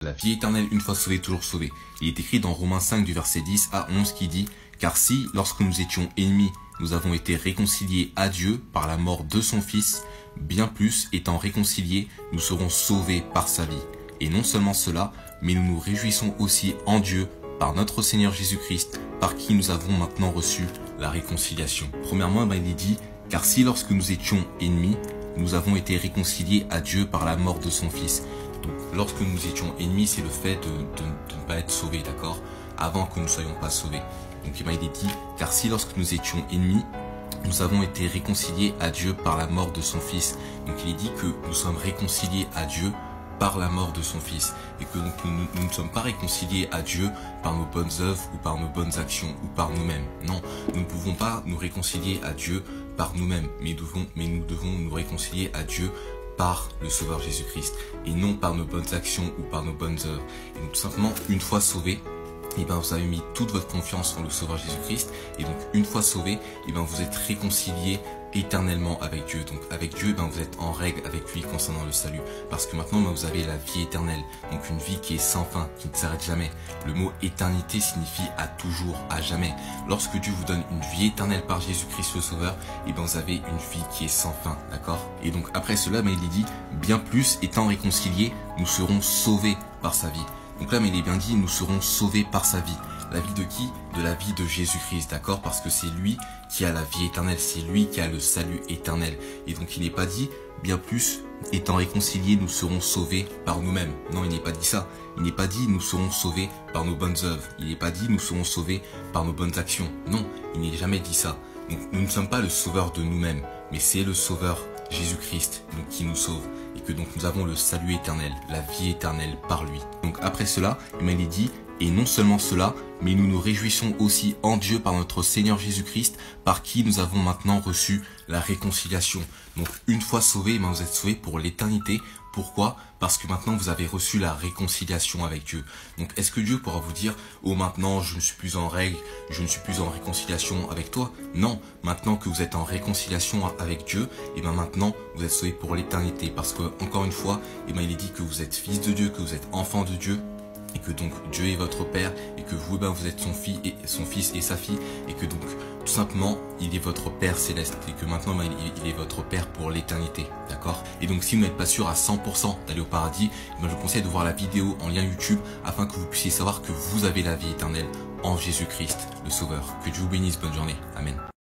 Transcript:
La vie éternelle, une fois sauvé, toujours sauvé. Il est écrit dans Romains 5 du verset 10 à 11 qui dit « Car si, lorsque nous étions ennemis, nous avons été réconciliés à Dieu par la mort de son Fils, bien plus, étant réconciliés, nous serons sauvés par sa vie. Et non seulement cela, mais nous nous réjouissons aussi en Dieu par notre Seigneur Jésus-Christ, par qui nous avons maintenant reçu la réconciliation. » Premièrement, il est dit « Car si, lorsque nous étions ennemis, nous avons été réconciliés à Dieu par la mort de son Fils. » Donc, lorsque nous étions ennemis, c'est le fait de ne pas être sauvés, d'accord? Avant que nous ne soyons pas sauvés. Donc il est dit, car si lorsque nous étions ennemis, nous avons été réconciliés à Dieu par la mort de son Fils. Donc il est dit que nous sommes réconciliés à Dieu par la mort de son Fils. Et que donc, nous ne sommes pas réconciliés à Dieu par nos bonnes œuvres ou par nos bonnes actions ou par nous-mêmes. Non, nous ne pouvons pas nous réconcilier à Dieu par nous-mêmes, mais nous devons nous réconcilier à Dieu par le Sauveur Jésus-Christ et non par nos bonnes actions ou par nos bonnes œuvres. Et donc tout simplement, une fois sauvé, vous avez mis toute votre confiance en le Sauveur Jésus-Christ et donc une fois sauvé, vous êtes réconcilié éternellement avec Dieu. Donc avec Dieu, vous êtes en règle avec lui concernant le salut. Parce que maintenant, vous avez la vie éternelle. Donc une vie qui est sans fin, qui ne s'arrête jamais. Le mot éternité signifie à toujours, à jamais. Lorsque Dieu vous donne une vie éternelle par Jésus-Christ le Sauveur, vous avez une vie qui est sans fin, d'accord? Et donc après cela, il est dit, bien plus, étant réconciliés, nous serons sauvés par sa vie. Donc là, il est bien dit, nous serons sauvés par sa vie. La vie de qui? De la vie de Jésus-Christ, d'accord? Parce que c'est lui qui a la vie éternelle, c'est lui qui a le salut éternel. Et donc il n'est pas dit, bien plus, étant réconciliés, nous serons sauvés par nous-mêmes. Non, il n'est pas dit ça. Il n'est pas dit, nous serons sauvés par nos bonnes œuvres. Il n'est pas dit, nous serons sauvés par nos bonnes actions. Non, il n'est jamais dit ça. Donc nous ne sommes pas le sauveur de nous-mêmes, mais c'est le sauveur Jésus-Christ qui nous sauve. Et que donc nous avons le salut éternel, la vie éternelle par lui. Donc après cela, il est dit, et non seulement cela, mais nous nous réjouissons aussi en Dieu par notre Seigneur Jésus-Christ, par qui nous avons maintenant reçu la réconciliation. Donc une fois sauvés, vous êtes sauvés pour l'éternité. Pourquoi? Parce que maintenant vous avez reçu la réconciliation avec Dieu. Donc est-ce que Dieu pourra vous dire, oh maintenant je ne suis plus en règle, je ne suis plus en réconciliation avec toi? Non, maintenant que vous êtes en réconciliation avec Dieu, maintenant vous êtes sauvés pour l'éternité. Parce que encore une fois, il est dit que vous êtes fils de Dieu, que vous êtes enfant de Dieu. Et que donc Dieu est votre Père et que vous, vous êtes son fils et sa fille et que donc tout simplement il est votre Père céleste et que maintenant il est votre Père pour l'éternité, d'accord? Et donc si vous n'êtes pas sûr à 100% d'aller au paradis, je vous conseille de voir la vidéo en lien YouTube afin que vous puissiez savoir que vous avez la vie éternelle en Jésus-Christ, le Sauveur. Que Dieu vous bénisse, bonne journée, Amen.